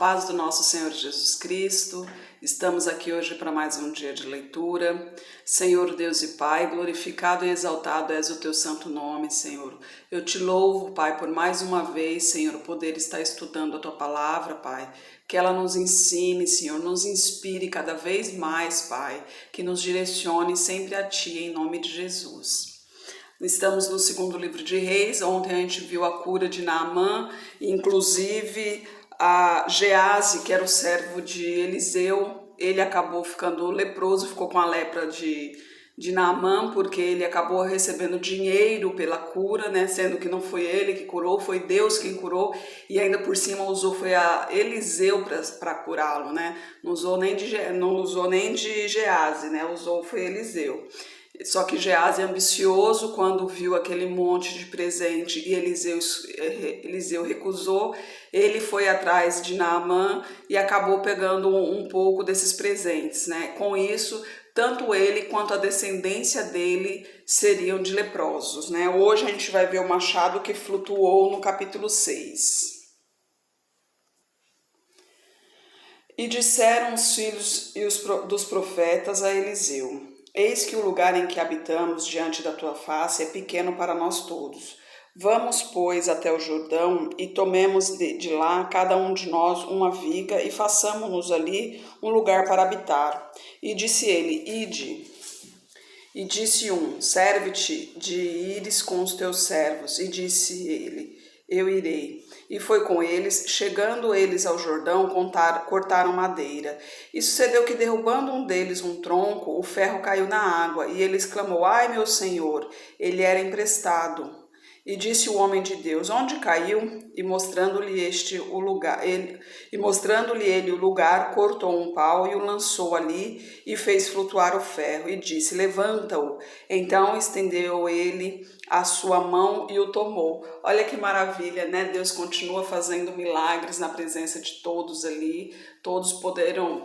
paz do nosso Senhor Jesus Cristo. Estamos aqui hoje para mais um dia de leitura. Senhor Deus e Pai, glorificado e exaltado és o teu santo nome, Senhor. Eu te louvo, Pai, por mais uma vez, Senhor, poder estar estudando a tua palavra, Pai. Que ela nos ensine, Senhor, nos inspire cada vez mais, Pai. Que nos direcione sempre a ti, em nome de Jesus. Estamos no segundo livro de Reis. Ontem a gente viu a cura de Naamã, inclusive a Geazi, que era o servo de Eliseu, ele acabou ficando leproso, ficou com a lepra de Naamã, porque ele acabou recebendo dinheiro pela cura, né? Sendo que não foi ele que curou, foi Deus quem curou, e ainda por cima foi a Eliseu para curá-lo, né? Não usou nem de Geazi, né? Foi Eliseu. Só que Geazi, ambicioso, quando viu aquele monte de presente e Eliseu recusou, ele foi atrás de Naamã e acabou pegando um pouco desses presentes, né? Com isso, tanto ele quanto a descendência dele seriam de leprosos, né? Hoje a gente vai ver o machado que flutuou no capítulo 6. E disseram os filhos dos profetas a Eliseu: Eis que o lugar em que habitamos diante da tua face é pequeno para nós todos. Vamos, pois, até o Jordão e tomemos de lá cada um de nós uma viga e façamos-nos ali um lugar para habitar. E disse ele: Ide. E disse um: Serve-te de ires com os teus servos. E disse ele: Eu irei. E foi com eles. Chegando eles ao Jordão, cortaram madeira. E sucedeu que, derrubando um deles um tronco, o ferro caiu na água, e ele exclamou: Ai, meu senhor! Ele era emprestado. E disse o homem de Deus: Onde caiu? E mostrando-lhe ele o lugar, cortou um pau e o lançou ali e fez flutuar o ferro. E disse: Levanta-o. Então estendeu ele a sua mão e o tomou. Olha que maravilha, né? Deus continua fazendo milagres na presença de todos ali. Todos puderam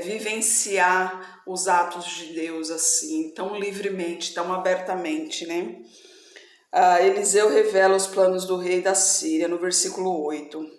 vivenciar os atos de Deus assim, tão livremente, tão abertamente, né? Eliseu revela os planos do rei da Síria, no versículo 8.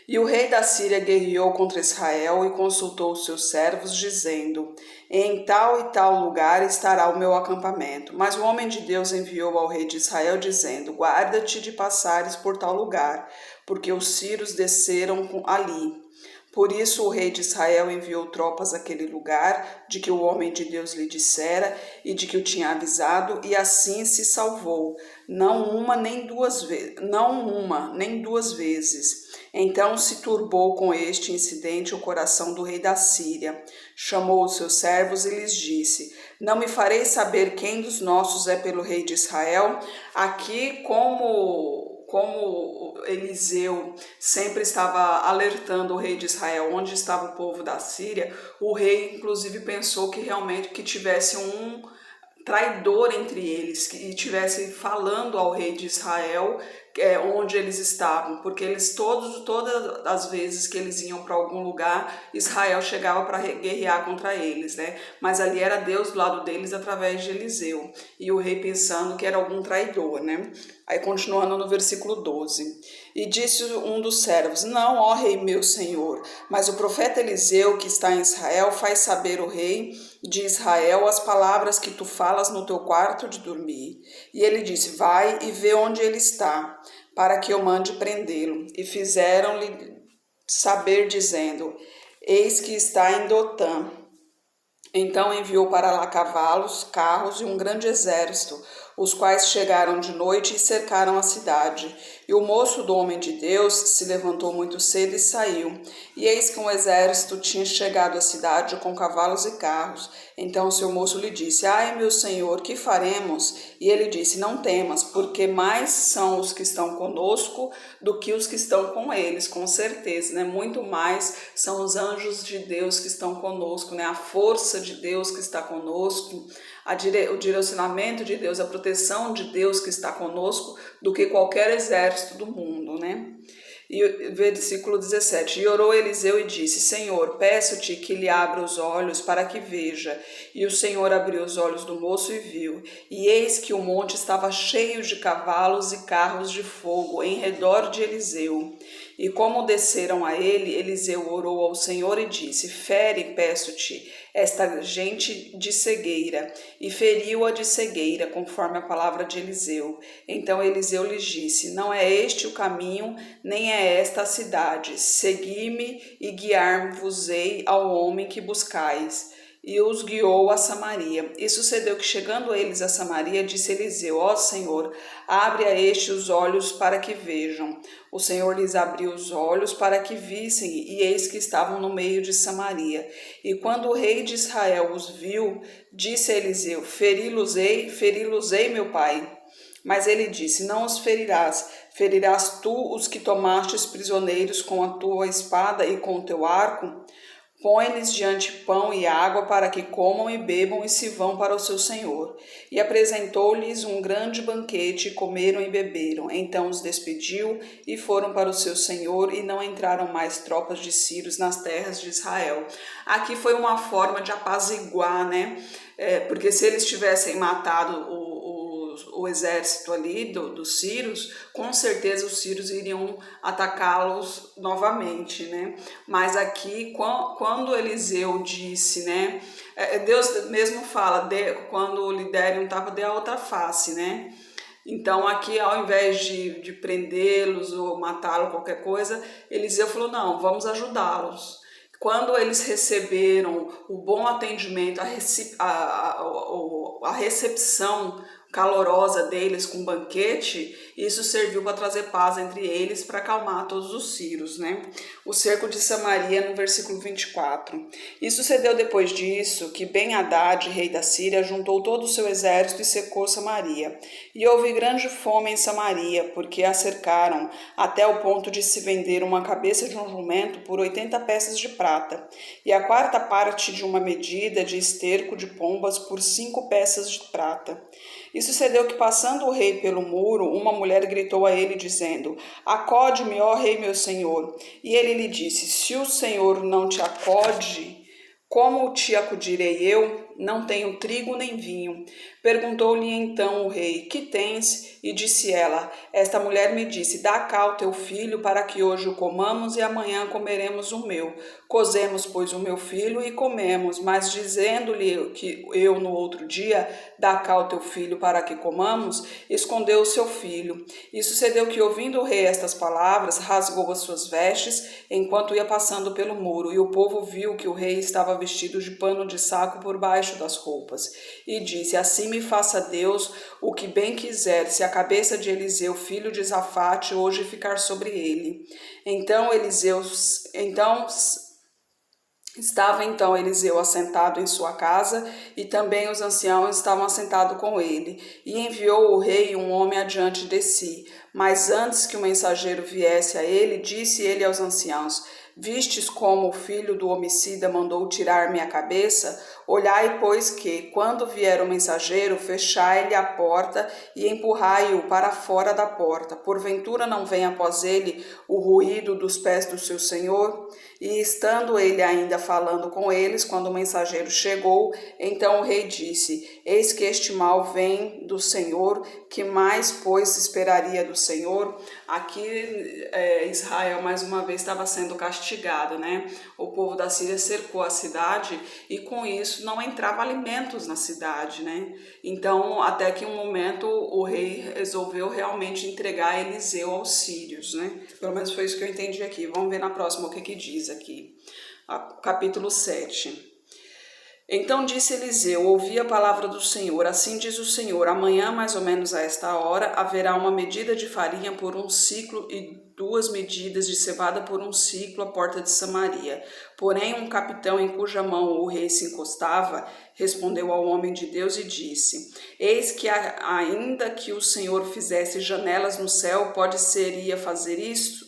E o rei da Síria guerreou contra Israel e consultou os seus servos, dizendo: Em tal e tal lugar estará o meu acampamento. Mas o homem de Deus enviou ao rei de Israel, dizendo: Guarda-te de passares por tal lugar, porque os sírios desceram ali. Por isso o rei de Israel enviou tropas àquele lugar, de que o homem de Deus lhe dissera e de que o tinha avisado, e assim se salvou, não uma nem duas vezes. Então se turbou com este incidente o coração do rei da Síria. Chamou os seus servos e lhes disse: Não me farei saber quem dos nossos é pelo rei de Israel? Aqui, como Eliseu sempre estava alertando o rei de Israel onde estava o povo da Síria, o rei inclusive pensou que realmente tivesse um traidor entre eles, que estivesse falando ao rei de Israel onde eles estavam, porque todas as vezes que eles iam para algum lugar, Israel chegava para guerrear contra eles, né? Mas ali era Deus do lado deles através de Eliseu, e o rei pensando que era algum traidor, né? Aí continuando no versículo 12, e disse um dos servos: Não, ó rei meu senhor, mas o profeta Eliseu que está em Israel faz saber o rei de Israel as palavras que tu falas no teu quarto de dormir. E ele disse: Vai e vê onde ele está, para que eu mande prendê-lo. E fizeram-lhe saber, dizendo: Eis que está em Dotã. Então enviou para lá cavalos, carros e um grande exército, os quais chegaram de noite e cercaram a cidade. E o moço do homem de Deus se levantou muito cedo e saiu. E eis que um exército tinha chegado à cidade com cavalos e carros. Então seu moço lhe disse: Ai, meu senhor, que faremos? E ele disse: Não temas, porque mais são os que estão conosco do que os que estão com eles, com certeza, né? Muito mais são os anjos de Deus que estão conosco, né? A força de Deus que está conosco, o direcionamento de Deus, a proteção de Deus que está conosco, do que qualquer exército do mundo, né? E versículo 17, e orou Eliseu e disse: Senhor, peço-te que lhe abra os olhos para que veja. E o Senhor abriu os olhos do moço e viu, e eis que o monte estava cheio de cavalos e carros de fogo em redor de Eliseu. E como desceram a ele, Eliseu orou ao Senhor e disse: fere, peço-te, esta gente de cegueira. E feriu-a de cegueira, conforme a palavra de Eliseu. Então Eliseu lhes disse: não é este o caminho, nem é esta a cidade. Segui-me e guiar-vos-ei ao homem que buscais. E os guiou a Samaria. E sucedeu que, chegando eles a Samaria, disse Eliseu: ó Senhor, abre a este os olhos para que vejam. O Senhor lhes abriu os olhos para que vissem, e eis que estavam no meio de Samaria. E quando o rei de Israel os viu, disse a Eliseu: feri-los-ei, meu pai. Mas ele disse: não os ferirás, ferirás tu os que tomastes prisioneiros com a tua espada e com o teu arco? Põe-lhes diante pão e água para que comam e bebam e se vão para o seu senhor. E apresentou-lhes um grande banquete, e comeram e beberam. Então os despediu e foram para o seu senhor, e não entraram mais tropas de sírios nas terras de Israel. Aqui foi uma forma de apaziguar, né? Porque se eles tivessem matado o exército ali dos sírios, com certeza os sírios iriam atacá-los novamente, né? Mas aqui, quando Eliseu disse, né? Deus mesmo fala, quando lhe derem um tapa, dê a outra face, né? Então aqui, ao invés de prendê-los ou matá-los, qualquer coisa, Eliseu falou: não, vamos ajudá-los. Quando eles receberam o bom atendimento, a recepção calorosa deles com banquete, isso serviu para trazer paz entre eles, para acalmar todos os sírios, né? O cerco de Samaria, no versículo 24. E sucedeu depois disso que Ben-Hadad, rei da Síria, juntou todo o seu exército e cercou Samaria. E houve grande fome em Samaria, porque a cercaram, até o ponto de se vender uma cabeça de um jumento por 80 peças de prata, e a quarta parte de uma medida de esterco de pombas por 5 peças de prata. E sucedeu que, passando o rei pelo muro, uma mulher gritou a ele, dizendo: acode-me, ó rei meu senhor. E ele lhe disse: se o Senhor não te acode, como te acudirei eu? Não tenho trigo nem vinho. Perguntou-lhe então o rei: que tens? E disse ela: esta mulher me disse: dá cá o teu filho, para que hoje o comamos e amanhã comeremos o meu. Cozemos, pois, o meu filho e comemos. Mas dizendo-lhe que eu no outro dia: dá cá o teu filho, para que comamos, escondeu o seu filho. E sucedeu que, ouvindo o rei estas palavras, rasgou as suas vestes, enquanto ia passando pelo muro. E o povo viu que o rei estava vestido de pano de saco por baixo das roupas. E disse: assim me faça Deus o que bem quiser, se a cabeça de Eliseu, filho de Safate, hoje ficar sobre ele. Estava Eliseu assentado em sua casa, e também os anciãos estavam assentados com ele. E enviou o rei um homem adiante de si. Mas antes que o mensageiro viesse a ele, disse ele aos anciãos: vistes como o filho do homicida mandou tirar minha cabeça? Olhai, pois, que, quando vier o mensageiro, fechai-lhe a porta e empurrai-o para fora da porta. Porventura não vem após ele o ruído dos pés do seu senhor? E estando ele ainda falando com eles, quando o mensageiro chegou, então o rei disse: eis que este mal vem do Senhor, que mais, pois, esperaria do Senhor? Aqui Israel mais uma vez estava sendo castigado, né? O povo da Síria cercou a cidade e com isso não entrava alimentos na cidade, né? Então até que um momento o rei resolveu realmente entregar Eliseu aos sírios, né? Pelo menos foi isso que eu entendi aqui. Vamos ver na próxima o que diz aqui. Capítulo 7. Então disse Eliseu: ouvi a palavra do Senhor, assim diz o Senhor: amanhã, mais ou menos a esta hora, haverá uma medida de farinha por um ciclo e 2 medidas de cevada por um ciclo à porta de Samaria. Porém, um capitão em cuja mão o rei se encostava, respondeu ao homem de Deus e disse: eis que ainda que o Senhor fizesse janelas no céu, pode-seria fazer isto?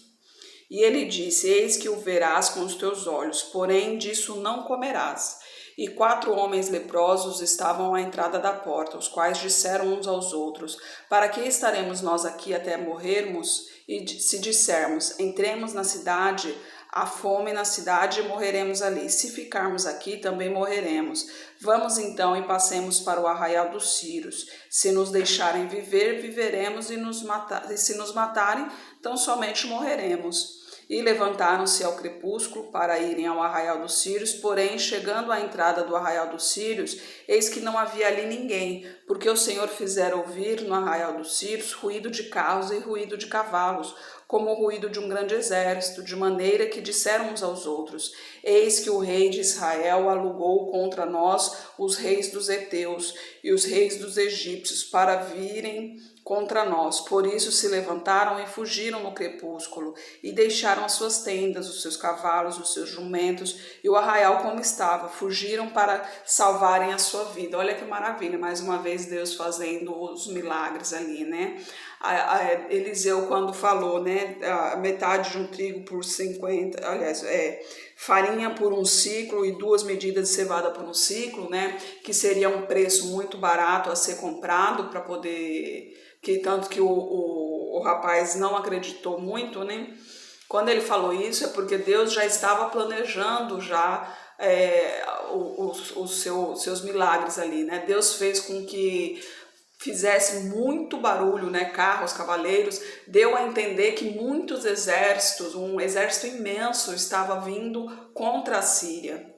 E ele disse: eis que o verás com os teus olhos, porém disso não comerás. E 4 homens leprosos estavam à entrada da porta, os quais disseram uns aos outros: para que estaremos nós aqui até morrermos? E se dissermos: entremos na cidade, há fome na cidade e morreremos ali. Se ficarmos aqui, também morreremos. Vamos então e passemos para o arraial dos sírios. Se nos deixarem viver, viveremos, e se nos matarem, então somente morreremos. E levantaram-se ao crepúsculo para irem ao arraial dos Sírios, porém, chegando à entrada do arraial dos Sírios, eis que não havia ali ninguém, porque o Senhor fizera ouvir no arraial dos Sírios ruído de carros e ruído de cavalos, como o ruído de um grande exército, de maneira que disseram uns aos outros: eis que o rei de Israel alugou contra nós os reis dos heteus e os reis dos egípcios para virem contra nós. Por isso se levantaram e fugiram no crepúsculo, e deixaram as suas tendas, os seus cavalos, os seus jumentos e o arraial como estava. Fugiram para salvarem a sua vida. Olha que maravilha, mais uma vez Deus fazendo os milagres ali, né? Eliseu, quando falou, né, a metade de um trigo por 50, aliás, farinha por um ciclo e 2 medidas de cevada por um ciclo, né, que seria um preço muito barato a ser comprado para poder, que tanto que o rapaz não acreditou muito, né? Quando ele falou isso é porque Deus já estava planejando já os seus milagres ali, né? Deus fez com que fizesse muito barulho, né? Carros, cavaleiros, deu a entender que muitos exércitos, um exército imenso estava vindo contra a Síria.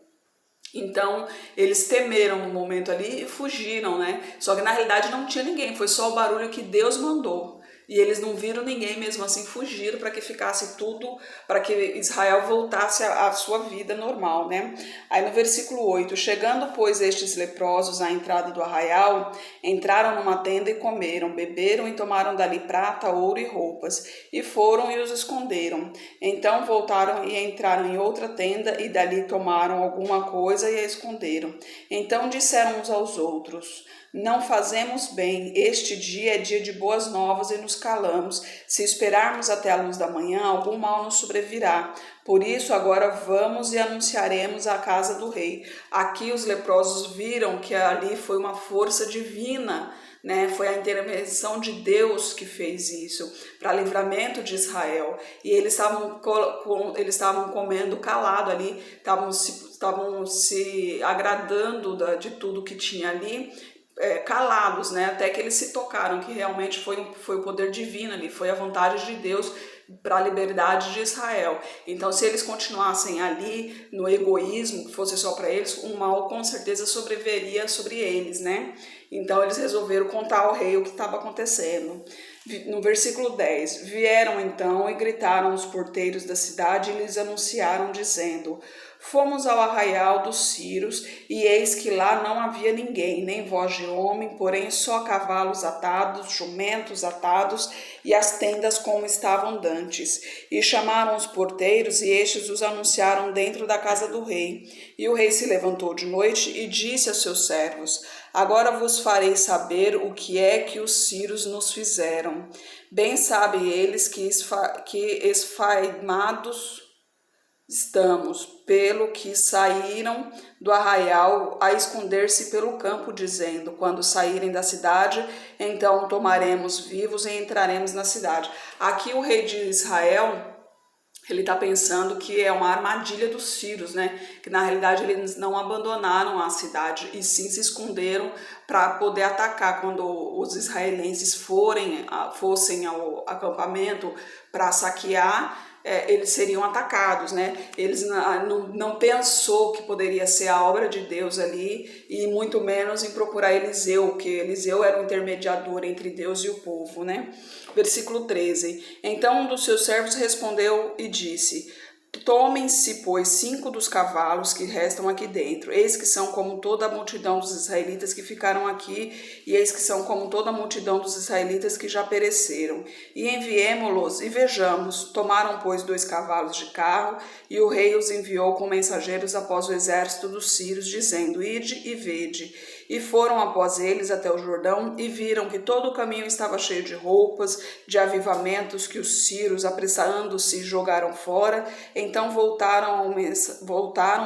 Então, eles temeram no momento ali e fugiram, né? Só que na realidade não tinha ninguém, foi só o barulho que Deus mandou. E eles não viram ninguém, mesmo assim fugiram para que ficasse tudo, para que Israel voltasse à sua vida normal, né? Aí no versículo 8, chegando pois estes leprosos à entrada do arraial, entraram numa tenda e comeram, beberam e tomaram dali prata, ouro e roupas, e foram e os esconderam. Então voltaram e entraram em outra tenda e dali tomaram alguma coisa e a esconderam. Então disseram uns aos outros: não fazemos bem, este dia é dia de boas novas e nos calamos. Se esperarmos até a luz da manhã, algum mal nos sobrevirá. Por isso agora vamos e anunciaremos à casa do rei. Aqui os leprosos viram que ali foi uma força divina, né? Foi a intervenção de Deus que fez isso, para livramento de Israel. E eles estavam comendo calado ali, estavam se agradando de tudo que tinha ali, calados, né? Até que eles se tocaram que realmente foi o poder divino ali, foi a vontade de Deus para a liberdade de Israel. Então, se eles continuassem ali no egoísmo, que fosse só para eles, um mal com certeza sobreviveria sobre eles, né? Então, eles resolveram contar ao rei o que estava acontecendo. No versículo 10, vieram então e gritaram os porteiros da cidade e lhes anunciaram, dizendo: fomos ao arraial dos Sírios, e eis que lá não havia ninguém, nem voz de homem, porém só cavalos atados, jumentos atados, e as tendas como estavam dantes. E chamaram os porteiros, e estes os anunciaram dentro da casa do rei. E o rei se levantou de noite e disse a seus servos: agora vos farei saber o que é que os sírios nos fizeram. Bem sabem eles que esfaimados estamos, pelo que saíram do arraial a esconder-se pelo campo, dizendo: quando saírem da cidade, então tomaremos vivos e entraremos na cidade. Aqui o rei de Israel, ele está pensando que é uma armadilha dos sírios, né? Que na realidade eles não abandonaram a cidade e sim se esconderam para poder atacar quando os israelenses fossem ao acampamento para saquear. Eles seriam atacados, né? Eles não pensou que poderia ser a obra de Deus ali, e muito menos em procurar Eliseu, que Eliseu era o intermediador entre Deus e o povo, né? Versículo 13. Então um dos seus servos respondeu e disse: tomem-se, pois, 5 dos cavalos que restam aqui dentro. Eis que são como toda a multidão dos israelitas que ficaram aqui, e eis que são como toda a multidão dos israelitas que já pereceram. E enviemo-los e vejamos. Tomaram, pois, 2 cavalos de carro, e o rei os enviou com mensageiros após o exército dos sírios, dizendo: ide e vede. E foram após eles até o Jordão, e viram que todo o caminho estava cheio de roupas, de avivamentos que os sírios, apressando-se, jogaram fora. Então voltaram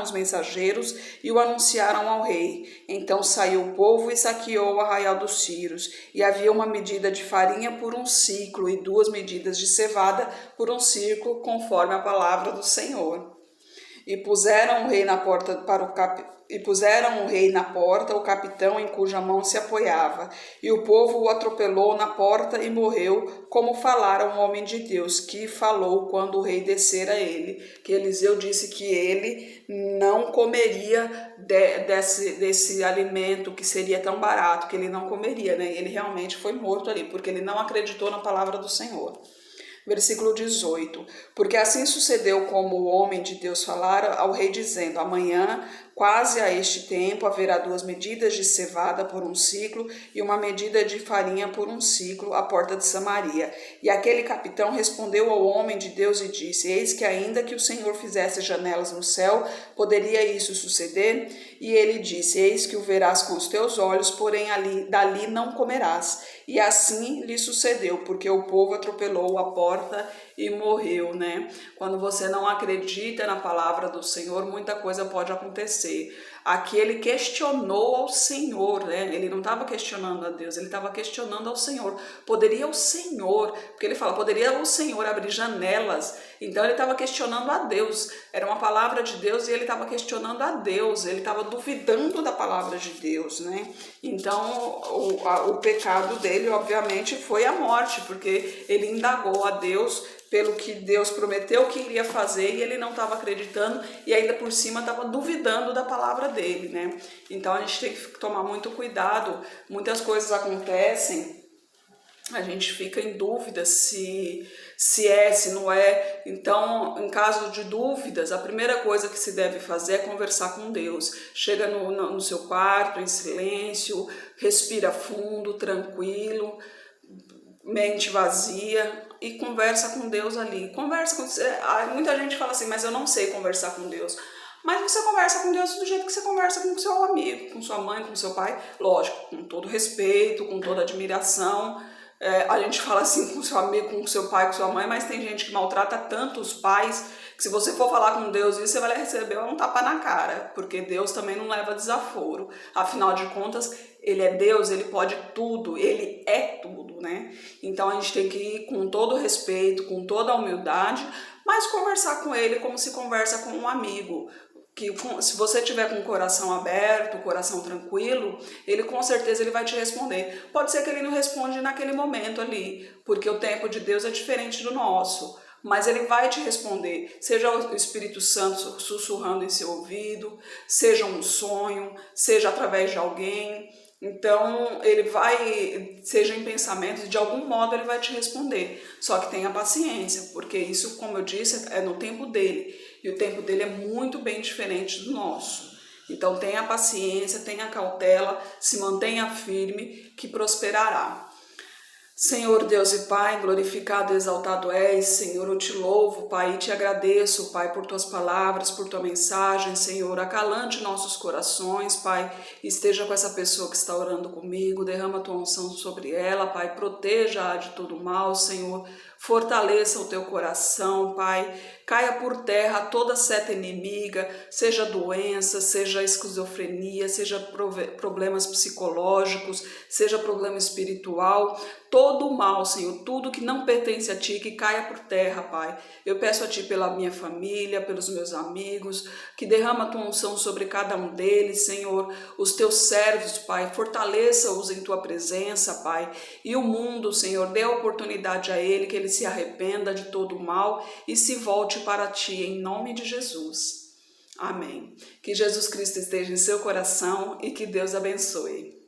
os mensageiros e o anunciaram ao rei. Então saiu o povo e saqueou o arraial dos sírios. E havia uma medida de farinha por um ciclo e 2 medidas de cevada por um ciclo, conforme a palavra do Senhor. E puseram o rei na porta o capitão em cuja mão se apoiava. E o povo o atropelou na porta e morreu, como falara um homem de Deus, que falou quando o rei descera a ele. Que Eliseu disse que ele não comeria desse alimento que seria tão barato, que ele não comeria, né? E ele realmente foi morto ali, porque ele não acreditou na palavra do Senhor. Versículo 18. Porque assim sucedeu como o homem de Deus falara ao rei, dizendo: amanhã, quase a este tempo, haverá 2 medidas de cevada por 1 siclo e 1 medida de farinha por 1 siclo à porta de Samaria. E aquele capitão respondeu ao homem de Deus e disse: eis que ainda que o Senhor fizesse janelas no céu, poderia isso suceder? E ele disse: eis que o verás com os teus olhos, porém dali não comerás. E assim lhe sucedeu, porque o povo atropelou a porta e morreu, né? Quando você não acredita na palavra do Senhor, muita coisa pode acontecer. Aqui ele questionou ao Senhor, né? Ele não estava questionando a Deus, ele estava questionando ao Senhor. Poderia o Senhor, porque ele fala, poderia o Senhor abrir janelas? Então ele estava questionando a Deus. Era uma palavra de Deus e ele estava questionando a Deus. Ele estava duvidando da palavra de Deus, né? Então o pecado dele, obviamente, foi a morte, porque ele indagou a Deus pelo que Deus prometeu que iria fazer e ele não estava acreditando e ainda por cima estava duvidando da palavra dele, né? Então a gente tem que tomar muito cuidado. Muitas coisas acontecem, a gente fica em dúvida se é, se não é. Então, em caso de dúvidas, a primeira coisa que se deve fazer é conversar com Deus. Chega no seu quarto, em silêncio, respira fundo, tranquilo, mente vazia e conversa com Deus ali. Muita gente fala assim, mas eu não sei conversar com Deus. Mas você conversa com Deus do jeito que você conversa com seu amigo, com sua mãe, com seu pai, lógico, com todo respeito, com toda admiração. A gente fala assim com seu amigo, com seu pai, com sua mãe, mas tem gente que maltrata tanto os pais que se você for falar com Deus isso, você vai receber um tapa na cara, porque Deus também não leva desaforo. Afinal de contas, ele é Deus, ele pode tudo, ele é tudo, né? Então a gente tem que ir com todo respeito, com toda a humildade, mas conversar com ele como se conversa com um amigo. Que se você tiver com o coração aberto, o coração tranquilo, ele com certeza ele vai te responder. Pode ser que ele não responde naquele momento ali, porque o tempo de Deus é diferente do nosso, mas ele vai te responder, seja o Espírito Santo sussurrando em seu ouvido, seja um sonho, seja através de alguém. Então, seja em pensamentos, de algum modo ele vai te responder. Só que tenha paciência, porque isso, como eu disse, é no tempo dele. E o tempo dele é muito bem diferente do nosso. Então, tenha paciência, tenha cautela, se mantenha firme, que prosperará. Senhor Deus e Pai, glorificado e exaltado és, Senhor, eu te louvo, Pai, e te agradeço, Pai, por tuas palavras, por tua mensagem, Senhor, acalante nossos corações, Pai, esteja com essa pessoa que está orando comigo, derrama a tua unção sobre ela, Pai, proteja-a de todo mal, Senhor, fortaleça o teu coração, Pai, caia por terra toda seta inimiga, seja doença, seja esquizofrenia, seja problemas psicológicos, seja problema espiritual, todo o mal, Senhor, tudo que não pertence a Ti, que caia por terra, Pai. Eu peço a Ti pela minha família, pelos meus amigos, que derrama a Tua unção sobre cada um deles, Senhor. Os Teus servos, Pai, fortaleça-os em Tua presença, Pai. E o mundo, Senhor, dê a oportunidade a ele, que ele se arrependa de todo o mal e se volte para Ti, em nome de Jesus. Amém. Que Jesus Cristo esteja em seu coração e que Deus abençoe.